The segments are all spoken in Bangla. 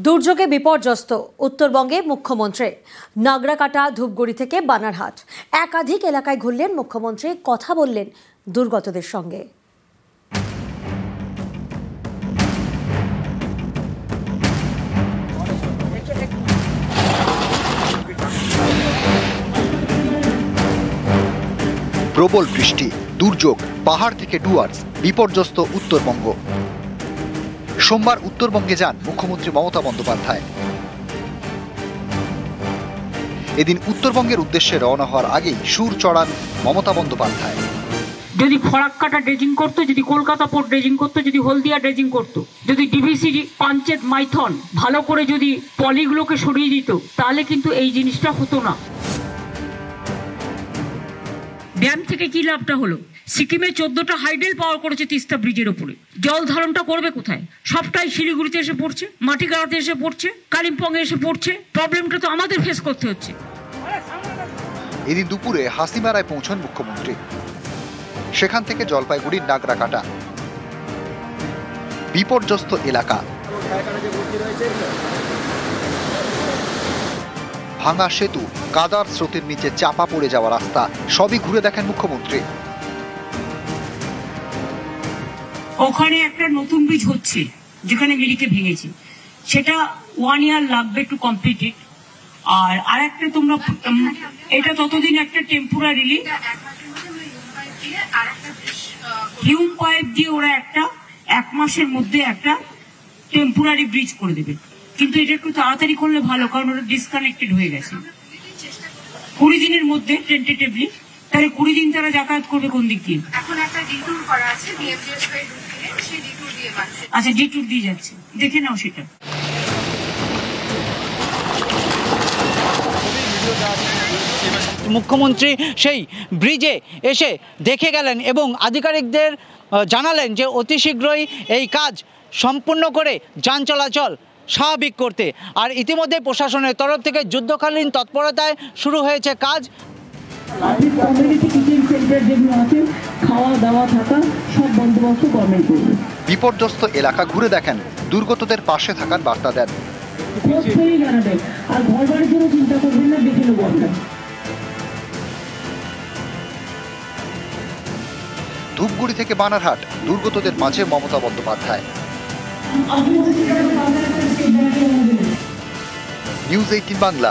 দুর্যোগে বিপর্যস্ত উত্তরবঙ্গে মুখ্যমন্ত্রী। নাগরাকাটা, ধূপগুড়ি থেকে বানারহাট একাধিক এলাকায় ঘুরলেন মুখ্যমন্ত্রী, কথা বললেন দুর্গতদের সঙ্গে। প্রবল বৃষ্টি, দুর্যোগ, পাহাড় থেকে ডুয়ার্স, বিপর্যস্ত উত্তরবঙ্গ। সোমবার উত্তরবঙ্গে যান মুখ্যমন্ত্রী মমতা বন্দ্যোপাধ্যায়। এদিন উত্তরবঙ্গের উদ্দেশ্যে রওনা হওয়ার আগেই সুর চড়ান মমতা বন্দ্যোপাধ্যায়। যদি ফরাক্কাটা ড্রেজিং করতো, যদি কলকাতা পোর্ট ড্রেজিং করতো, যদি হলদিয়া ড্রেজিং করতো, যদি ডিভিসি পাঞ্চেত মাইথন ভালো করে যদি পলিগুলোকে সরিয়ে দিত, তাহলে কিন্তু এই জিনিসটা হতো না। ড্যাম থেকে কি লাভটা হলো? সিকিমে 14টা হাইডেল পাওয়ার করেছে তিস্তা ব্রিজের উপরে। জল ধারণটা করবে কোথায়? সবটাই শিলিগুড়িতে এসে পড়ছে, মাটিগাড়াতে এসে পড়ছে, কালিম্পং এ এসে পড়ছে। প্রবলেমটা তো আমাদের ফেস করতে হচ্ছে। এদিন দুপুরে হাসিমারায় পৌঁছন মুখ্যমন্ত্রী। সেখান থেকে জলপাইগুড়ির নাগরাকাটা, বিপর্যস্ত এলাকা, ভাঙা সেতু, কাদার স্রোতের নিচে চাপা পড়ে যাওয়া রাস্তা সবই ঘুরে দেখেন মুখ্যমন্ত্রী। ওখানে একটা নতুন ব্রিজ হচ্ছে যেখানে মিরিকে ভেঙেছে, সেটা 1 ইয়ার লাগবে টু কমপ্লিট ইট। আর আরেকটা তোমরা এটা ততদিন একটা টেম্পোরারিলি হিউম পাইপ দিয়ে ওরা একটা 1 মাসের মধ্যে একটা টেম্পোরারি ব্রিজ করে দেবে। কিন্তু এটা একটু তাড়াতাড়ি করলে ভালো, কারণ ওটা ডিসকানেক্টেড হয়ে গেছে। 20 দিনের মধ্যে টেন্টেটিভলি, তাহলে 20 দিন তারা যাতায়াত করবে কোন দিক দিয়ে? এখন একটা ডিটুর করা আছে, বিএমজিএস বাই রুট দিয়ে, সেই ডিটুর দিয়ে বাড়ছে। আচ্ছা, ডিটুর দিয়ে যাচ্ছে, দেখে নাও সেটা। মুখ্যমন্ত্রী সেই ব্রিজে এসে দেখে গেলেন এবং আধিকারিকদের জানালেন যে অতি শীঘ্রই এই কাজ সম্পূর্ণ করে যান চলাচল স্বাভাবিক করতে। আর ইতিমধ্যে প্রশাসনের তরফ থেকে যুদ্ধকালীন তৎপরতায় শুরু হয়েছে কাজ। বিপর্যস্ত এলাকা ঘুরে দেখেন, দুর্গতদের পাশে থাকার বার্তা দেন। ধূপগুড়ি থেকে বানারহাট, দুর্গতদের মাঝে মমতা বন্দ্যোপাধ্যায়। নিউজ 18 বাংলা।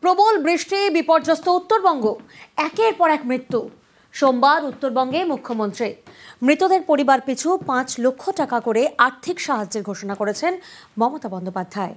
প্রবল বৃষ্টি, বিপর্যস্ত উত্তরবঙ্গ, একের পর এক মৃত্যু। সোমবার উত্তরবঙ্গে মুখ্যমন্ত্রী মৃতদের পরিবার পিছু 5 লক্ষ টাকা করে আর্থিক সাহায্যের ঘোষণা করেছেন মমতা বন্দ্যোপাধ্যায়।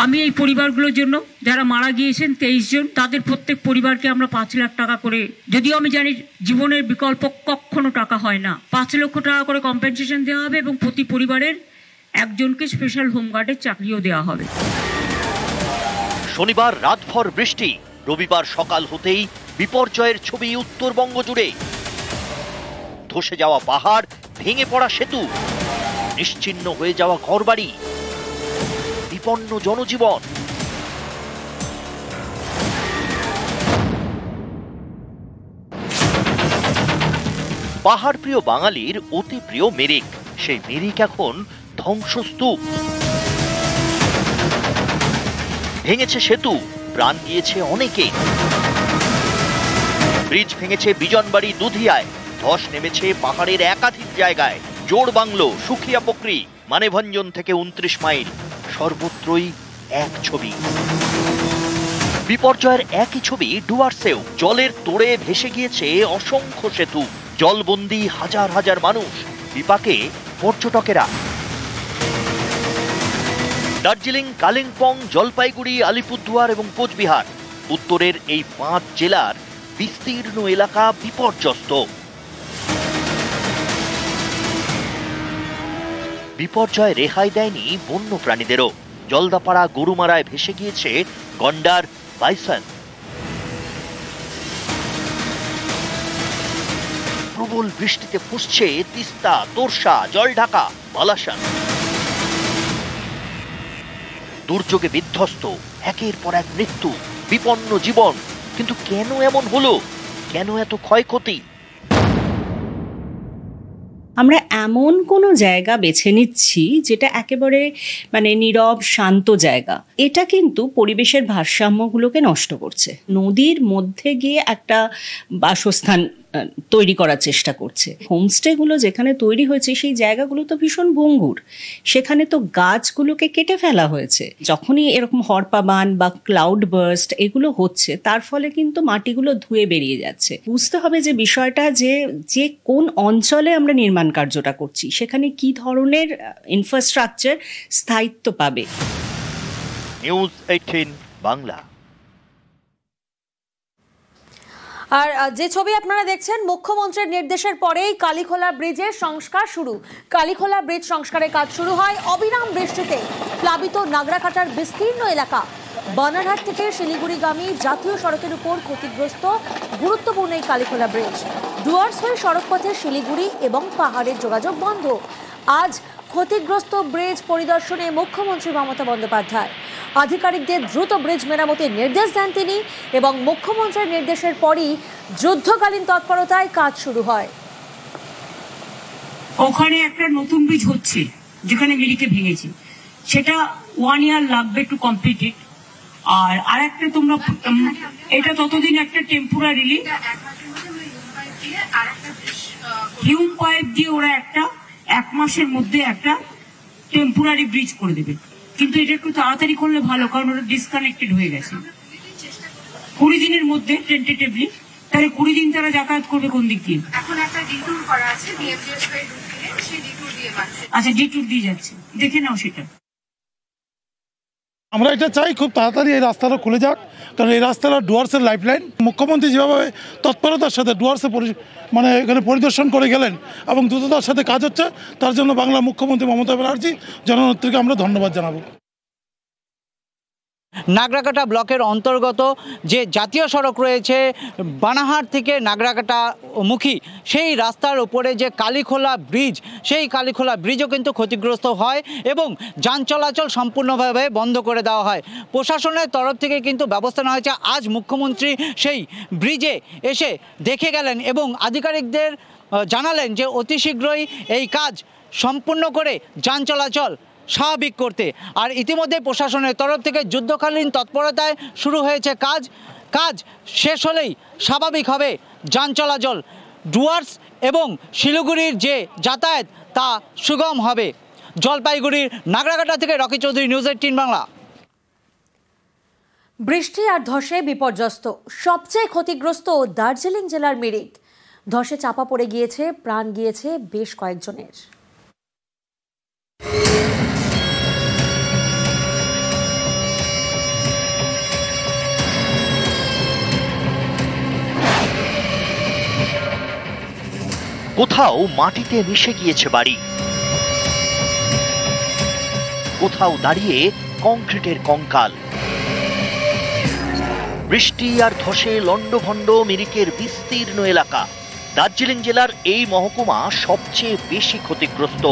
আমি এই পরিবারগুলোর জন্য যারা মারা গিয়েছেন 23 জন, তাদের প্রত্যেক পরিবারকে আমরা 5 লাখ টাকা করে, যদিও আমি জানি জীবনের বিকল্প কখনো টাকা হয় না, 5 লক্ষ টাকা করে কম্পেনসেশন দেওয়া হবে এবং প্রতি পরিবারের একজনকে স্পেশাল হোমগার্ডের চাকরিও দেওয়া হবে। শনিবার রাতভর বৃষ্টি, রবিবার সকাল হতেই বিপর্যয়ের ছবি উত্তরবঙ্গ জুড়ে। ধসে যাওয়া পাহাড়, ভেঙে পড়া সেতু, নিশ্চিহ্ন হয়ে যাওয়া ঘরবাড়ি, বিপন্ন জনজীবন। পাহাড় প্রিয় বাঙালির অতি প্রিয় মেরিক, সেই মেরিক এখন ধ্বংসস্তূপ। ভেঙেছে সেতু, প্রাণ গিয়েছে অনেকে। ব্রিজ ভেঙেছে বিজনবাড়ি, দুধিয়ায়। ধস নেমেছে পাহাড়ের একাধিক জায়গায়, জোড়বাংলো, সুখিয়াপোকরি, মানেভঞ্জন থেকে 29 মাইল, সর্বত্রই এক ছবি। বিপর্যয়ের একই ছবি ডুয়ার্সেও। জলের তোড়ে ভেসে গিয়েছে অসংখ্য সেতু, জলবন্দী হাজার হাজার মানুষ, বিপাকে পর্যটকেরা। দার্জিলিং, কালিম্পং, জলপাইগুড়ি, আলিপুরদুয়ার এবং কোচবিহার, উত্তরের এই 5 জেলার বিস্তীর্ণ এলাকা বিপর্যস্ত। বিপর্যয় রেহাই দেয়নি বন্য প্রাণীদেরও। জলদাপাড়া, গরুমারায় ভেসে গিয়েছে গন্ডার, বাইসন। প্রবল বৃষ্টিতে ফুঁসছে তিস্তা, তোরসা, জলঢাকা, বালাসন। দুর্যোগে বিধ্বস্ত, একের পর এক মৃত্যু, বিপন্ন জীবন। কিন্তু কেন এমন হলো? কেন এত ক্ষয়ক্ষতি? আমরা এমন কোনো জায়গা বেছে নিচ্ছি যেটা একেবারে নীরব শান্ত জায়গা। এটা কিন্তু পরিবেশের ভারসাম্যগুলোকে নষ্ট করছে। নদীর মধ্যে গিয়ে একটা বাসস্থান তৈরি করার চেষ্টা করছে। হোমস্টেগুলো যেখানে তৈরি হয়েছে সেই জায়গাগুলো তো ভীষণ ভঙ্গুর, সেখানে তো গাছগুলোকে কেটে ফেলা হয়েছে। যখনই এরকম হরপাবান বা ক্লাউড বার্স্ট এগুলো হচ্ছে, তার ফলে কিন্তু মাটিগুলো ধুয়ে বেরিয়ে যাচ্ছে। বুঝতে হবে যে বিষয়টা যে কোন অঞ্চলে আমরা নির্মাণ কার্যটা করছি, সেখানে কি ধরনের ইনফ্রাস্ট্রাকচার স্থায়িত্ব পাবে। নিউজ 18 বাংলা। আর যে ছবি আপনারা দেখছেন, মুখ্যমন্ত্রীর নির্দেশের পরেই কালীখোলা ব্রিজের সংস্কার শুরু। কালীখোলা ব্রিজ সংস্কারের কাজ শুরু হয় অবিরাম বৃষ্টিতে প্লাবিত নাগরাকাটার বিস্তীর্ণ এলাকা। বানারহাট থেকে শিলিগুড়িগামী জাতীয় সড়কের উপর ক্ষতিগ্রস্ত গুরুত্বপূর্ণ এই কালীখোলা ব্রিজ। ডুয়ার্স হয়ে সড়কপথে শিলিগুড়ি এবং পাহাড়ের যোগাযোগ বন্ধ। আজ ক্ষতিগ্রস্ত ব্রিজ পরিদর্শনে মুখ্যমন্ত্রী মমতা বন্দ্যোপাধ্যায়। আধিকারিকদের দ্রুত ব্রিজ মেরামতির নির্দেশ দেন তিনি এবং মুখ্যমন্ত্রীর নির্দেশের পরই যুদ্ধকালীন তৎপরতায় কাজ শুরু হয়। ওখানে একটা নতুন ব্রিজ হচ্ছে যেখানে মিরিকে ভেঙেছে, সেটা 1 year লাগবে টু কমপ্লিট ইট। আর একটা তোমরা এটা ততদিন একটা টেম্পোরারিলি হিউম পাইপ দিয়ে ওরা একটা 1 মাসের মধ্যে একটা টেম্পোরারি ব্রিজ করে দেবে। কিন্তু এটা একটু তাড়াতাড়ি করলে ভালো, কারণ ওটা ডিসকানেক্টেড হয়ে গেছে। 20 দিনের মধ্যে টেন্টেটিভলি, তাহলে 20 দিন তারা যাতায়াত করবে কোন দিক দিয়ে? এখন একটা ডিটুর করা আছে বিএমজিএস বাই রুট দিয়ে, সেই ডিটুর দিয়ে যাচ্ছে। আচ্ছা, ডিটুর দিয়ে যাচ্ছে, দেখে নাও সেটা। আমরা এটা চাই খুব তাড়াতাড়ি এই রাস্তাটা খুলে যাক, কারণ এই রাস্তাটা ডুয়ার্সের লাইফলাইন। মুখ্যমন্ত্রী যেভাবে তৎপরতার সাথে ডুয়ার্সে এখানে পরিদর্শন করে গেলেন এবং দ্রুততার সাথে কাজ হচ্ছে, তার জন্য বাংলা মুখ্যমন্ত্রী মমতা ব্যানার্জি জননেত্রীকে আমরা ধন্যবাদ জানাবো। নাগরাকাটা ব্লকের অন্তর্গত যে জাতীয় সড়ক রয়েছে বানারহাট থেকে নাগরাকাটা মুখী, সেই রাস্তার উপরে যে কালীখোলা ব্রিজ, সেই কালীখোলা ব্রিজও কিন্তু ক্ষতিগ্রস্ত হয় এবং যান চলাচল সম্পূর্ণভাবে বন্ধ করে দেওয়া হয়। প্রশাসনের তরফ থেকে কিন্তু ব্যবস্থা নেওয়া হয়েছে। আজ মুখ্যমন্ত্রী সেই ব্রিজে এসে দেখে গেলেন এবং আধিকারিকদের জানালেন যে অতি শীঘ্রই এই কাজ সম্পূর্ণ করে যান চলাচল স্বাভাবিক করতে। আর ইতিমধ্যে প্রশাসনের তরফ থেকে যুদ্ধকালীন তৎপরতায় শুরু হয়েছে কাজ শেষ হলেই স্বাভাবিক হবে যান চলাচল। ডুয়ার্স এবং শিলিগুড়ির যে যাতায়াত তা সুগম হবে। জলপাইগুড়ির নাগরাকাটা থেকে রকি চৌধুরী, নিউজ 18 বাংলা। বৃষ্টি আর ধসে বিপর্যস্ত, সবচেয়ে ক্ষতিগ্রস্ত দার্জিলিং জেলার মিরিক। ধসে চাপা পড়ে গিয়েছে, প্রাণ গিয়েছে বেশ কয়েকজনের। কোথাও মাটিতে মিশে গিয়েছে বাড়ি, কোথাও দাঁড়িয়ে কংক্রিটের কঙ্কাল। বৃষ্টি আর ধসে লন্ডভন্ড মিরিকের বিস্তীর্ণ এলাকা। দার্জিলিং জেলার এই মহকুমা সবচেয়ে বেশি ক্ষতিগ্রস্ত।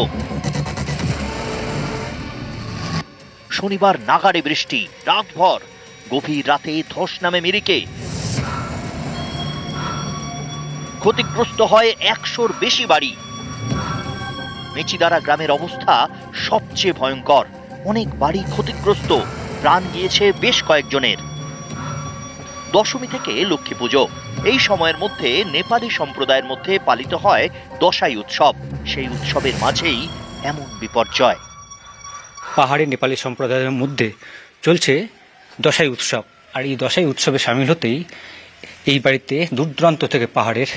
শনিবার নাগাড়ে বৃষ্টি, রাতভর। গভীর রাতে ধস নামে মিরিকে। ক্ষতিগ্রস্ত হয় 100-র বেশি বাড়ি। মেচিদারা গ্রামের অবস্থা সবচেয়ে ভয়ঙ্কর। অনেক বাড়ি ক্ষতিগ্রস্ত, প্রাণ গিয়েছে বেশ কয়েকজনের। দশমী থেকে লক্ষ্মী পুজো, এই সময়ের মধ্যে নেপালি সম্প্রদায়ের মধ্যে পালিত হয় দশাই উৎসব। সেই উৎসবের মাঝেই এমন বিপর্যয়। পাহাড়ি নেপালি সম্প্রদায়ের মধ্যে চলছে দশাই উৎসব, আর এই দশাই উৎসবে সামিল হতেই এই বাড়িতে দূর দূরান্ত থেকে পাহাড়ের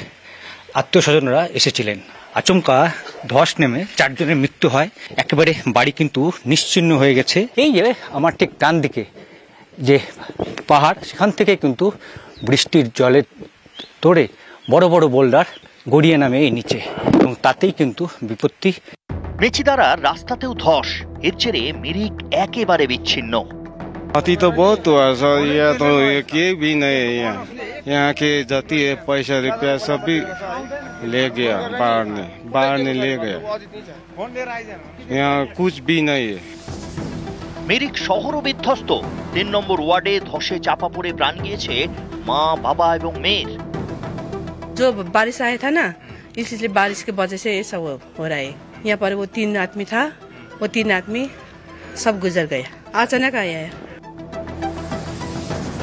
আত্মীয় স্বজনরা এসেছিলেন। আচমকা ধস নেমে 4 জনের মৃত্যু হয়। একেবারে বাড়ি কিন্তু নিশ্চিহ্ন হয়ে গেছে। এই যে আমার ঠিক ডান দিকে যে পাহাড়, সেখান থেকে কিন্তু বৃষ্টির জলের তোড়ে বড় বড় বোল্ডার গড়িয়ে নামে এই নিচে, এবং তাতেই কিন্তু বিপত্তি। মেচিদারা রাস্তাতেও ধস, এর জেরে মিরিক একেবারে বিচ্ছিন্ন। क्षति तो बहुत हुआ सर, यह तो ये भी नहीं है। यहाँ के जाती है पैसा रुपया सब भी ले गया, बाहर ने ले गया। यहाँ कुछ भी नहीं है। মিরিক শহরও বিধ্বস্ত। 3 নম্বর ওয়ার্ডে ধসে চাপা পড়ে প্রাণ গিয়েছে মা, বাবা এবং মেয়ের। जो बारिश आया था ना, इसलिए बारिश की वजह से ये सब हो रहा है। यहाँ पर वो 3 आदमी था, वो 3 आदमी सब गुजर गया, अचानक आया है।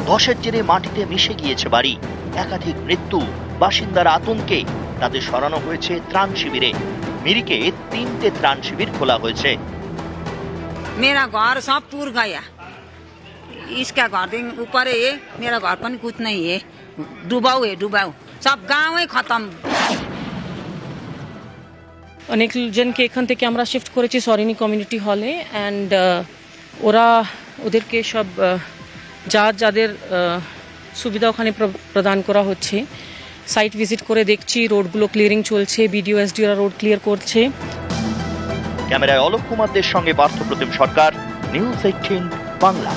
ধসের জেরে মাটিতে মিশে গিয়েছে বাড়ি, একাধিক মৃত্যু, বাসিন্দার আতঙ্কে। তাদের সরানো হয়েছে ত্রাণ শিবিরে। মিরিকে 3টে ত্রাণ শিবির খোলা হয়েছে। मेरा घर सब पूर गया, इसका घर ऊपर है, मेरा घर पनि कुछ नहीं है, डुबाऊ है, डुबाऊ सब गाँव खत्म। অনেক জনকে এখান থেকে আমরা শিফট করেছি সরিনি কমিউনিটি হলে, অ্যান্ড ওদেরকে সব যাদের সুবিধা ওখানে প্রদান করা হচ্ছে। সাইট ভিজিট করে দেখছি, রোডগুলো ক্লিয়ারিং চলছে, বিডিও এসডিওরা রোড ক্লিয়ার করছে। ক্যামেরায় অলোক কুমারদের সঙ্গে পার্থপ্রতিম সরকার, নিউজ 18 বাংলা।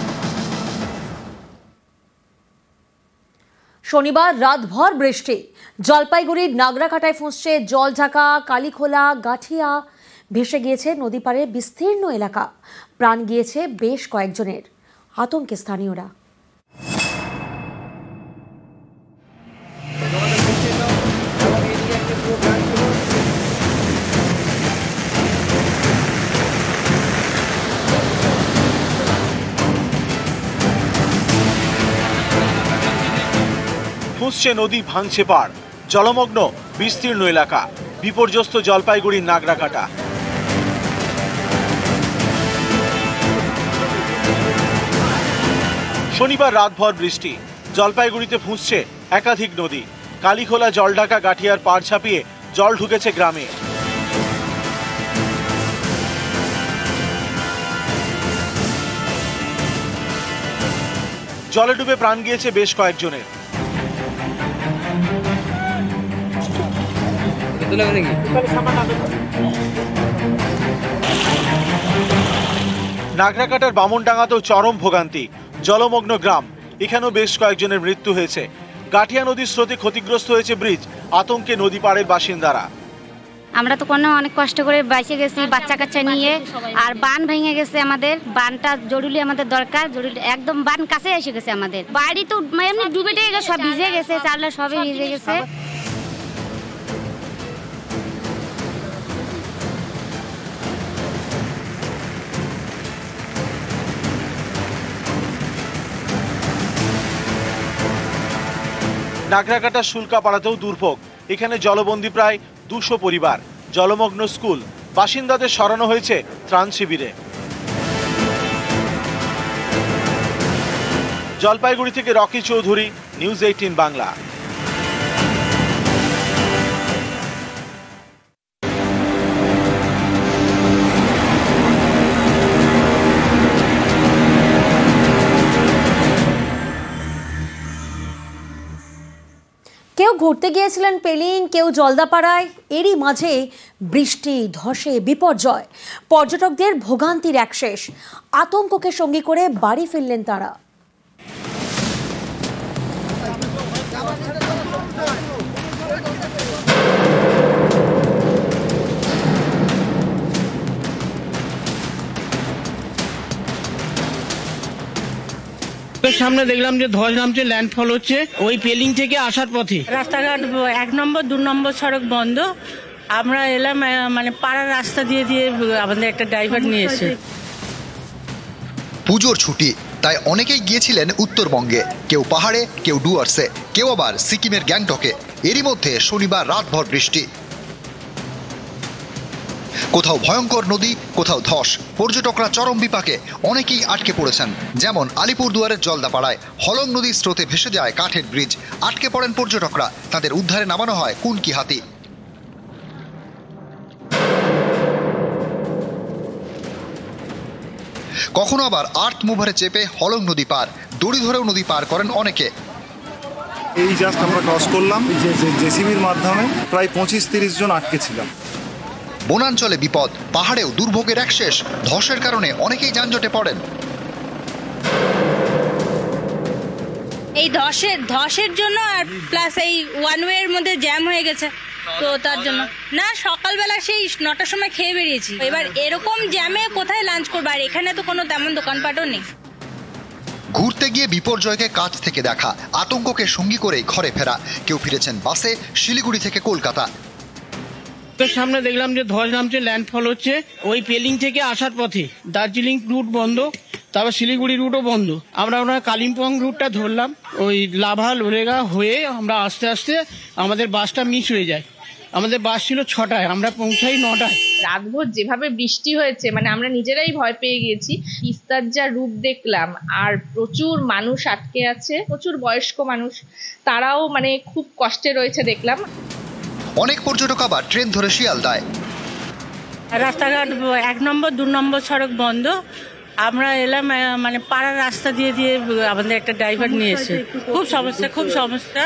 শনিবার রাতভর বৃষ্টি, জলপাইগুড়ির নাগরাকাটায় ফুঁসছে জলঢাকা, কালীখোলা, গাঠিয়া। ভেসে গিয়েছে নদী পাড়ের বিস্তীর্ণ এলাকা, প্রাণ গিয়েছে বেশ কয়েকজনের। আতঙ্কে স্থানীয়রা। ফুঁসছে নদী, ভাঙছে পাড়, জলমগ্ন বিস্তীর্ণ এলাকা, বিপর্যস্ত জলপাইগুড়ির নাগরাকাটা। শনিবার রাতভর বৃষ্টি, জলপাইগুড়িতে ফুঁসছে একাধিক নদী। কালীখোলা, জলঢাকা, গাঠিয়ার পাড় ছাপিয়ে জল ঢুকেছে গ্রামে। জলে ডুবে প্রাণ গিয়েছে বেশ কয়েকজনের। নাগরাকাটার বামনডাঙ্গাতেও চরম ভোগান্তি, জলমগ্ন গ্রাম, এখানেও বেশ কয়েকজনের মৃত্যু হয়েছে। গাঠিয়া নদীর স্রোতে ক্ষতিগ্রস্ত হয়েছে ব্রিজ, আতঙ্কে নদী পাড়ের বাসিন্দারা। আমরা তো কোনো অনেক কষ্ট করে বাইসে গেছি বাচ্চা কাচ্চা নিয়ে, আর বান ভেঙে গেছে আমাদের। বানটা জরুরি আমাদের দরকার, জরুরি একদম বান কাছে এসে গেছে আমাদের বাড়ি, তো এমনি ডুবে গেছে, সব ভিজে গেছে, চালটা সবই ভিজে গেছে। নাগরাকাটা শুল্কাপাড়াতেও দুর্ভোগ, এখানে জলবন্দী প্রায় 200 পরিবার, জলমগ্ন স্কুল, বাসিন্দাদের সরানো হয়েছে ত্রাণ শিবিরে। জলপাইগুড়ি থেকে রকি চৌধুরী, নিউজ 18 বাংলা। কেউ ঘুরতে গিয়েছিলেন পেলিং, কেউ জলদাপাড়ায়। এরই মাঝে বৃষ্টি, ধসে বিপর্যয়, পর্যটকদের ভোগান্তির এক শেষ। আতঙ্ককে সঙ্গী করে বাড়ি ফিরলেন তারা। সামনে দেখলাম যে ধস নামছে, ল্যান্ডফল হচ্ছে ওই পেলিং থেকে আসার পথে। রাস্তাঘাট 1 নম্বর 2 নম্বর সড়ক বন্ধ। আমরা এলাম মানে পাড়ার রাস্তা দিয়ে আমাদের একটা ড্রাইভার নিয়ে এসে। পুজোর ছুটি, তাই অনেকেই গিয়েছিলেন উত্তরবঙ্গে, কেউ পাহাড়ে, কেউ ডুয়ার্সে, কেউ আবার সিকিমের গ্যাংটকে। এরই মধ্যে শনিবার রাতভর বৃষ্টি, কোথাও ভয়ঙ্কর নদী, কোথাও ধস। পর্যটকরা চরম বিপাকে, অনেকেই আটকে পড়েছেন। যেমন আলিপুরদুয়ারের জলদাপাড়ায় হলং নদীর স্রোতে ভেসে যায় কাঠের ব্রিজ, আটকে পড়েন পর্যটকরা। তাদের উদ্ধারে নামানো হয় কুনকি হাতি। কখনো আবার আর্থ মুভারে চেপে হলং নদী পার, দড়ি ধরেও নদী পার করেন অনেকে। এই জাস্ট আমরা ক্রস করলাম জেসিবির মাধ্যমে, প্রায় 25-30 জন আটকে ছিলাম। বনাঞ্চলে বিপদ, পাহাড়েও দুর্ভোগের এক শেষ। ধসের কারণে অনেকেই যানজটে পড়েন। এই ধসের জন্য আর প্লাস এই ওয়ান ওয়ে এর মধ্যে জ্যাম হয়ে গেছে, তো তার জন্য না, সকালবেলা সেই 9টার সময় খেয়ে বেরিয়েছি। এবার এরকম জ্যামে কোথায় লাঞ্চ করবো, আর এখানে তো কোনো তেমন দোকানপাটও নেই। ঘুরতে গিয়ে বিপর্যয়কে কাছ থেকে দেখা, আতঙ্ককে সঙ্গী করে ঘরে ফেরা। কেউ ফিরেছেন বাসে শিলিগুড়ি থেকে কলকাতা। সামনে দেখলাম যে ধস নামছে, ল্যান্ডফল হচ্ছে। ওই পেলিং থেকে আসার পথে দার্জিলিং রুট বন্ধ, তারপর শিলিগুড়ি রুটও বন্ধ। আমরা ওনার কালিম্পং রুটটা ধরলাম, ওই লাভা লোরেগা হয়ে আমরা আস্তে আস্তে আমাদের বাসটা মিস হয়ে যায়। আমাদের বাস ছিল 6টায়, আমরা পৌঁছাই 9টায়। রাতভর যেভাবে বৃষ্টি হয়েছে, মানে আমরা নিজেরাই ভয় পেয়ে গেছি। তিস্তার যা রূপ দেখলাম, আর প্রচুর মানুষ আটকে আছে, প্রচুর বয়স্ক মানুষ, তারাও মানে খুব কষ্টে রয়েছে দেখলাম। অনেক পর্যটক আবার ট্রেন ধরে শিয়ালদায়। রাস্তাঘাট 1 নম্বর 2 নম্বর সড়ক বন্ধ। আমরা এলাম মানে পাড়ার রাস্তা দিয়ে দিয়ে আমাদের একটা ড্রাইভার নিয়েছে। খুব সমস্যা।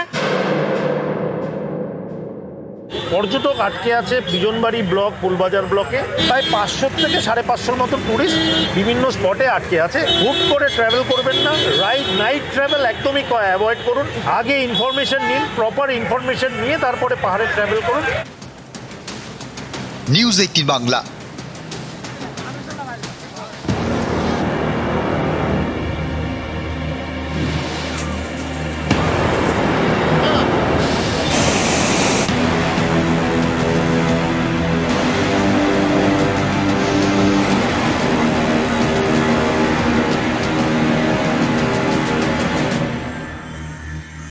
পর্যটক আটকে আছে বিজনবাড়ি ব্লক, ফুলবাজার ব্লকে। প্রায় 500 থেকে 550 মতো টুরিস্ট বিভিন্ন স্পটে আটকে আছে। হুট করে ট্রাভেল করবেন না, নাইট ট্রাভেল একদমই অ্যাভয়েড করুন। আগে ইনফরমেশন নিন, প্রপার ইনফরমেশন নিয়ে তারপরে পাহাড়ে ট্রাভেল করুন। নিউজ 18 বাংলা।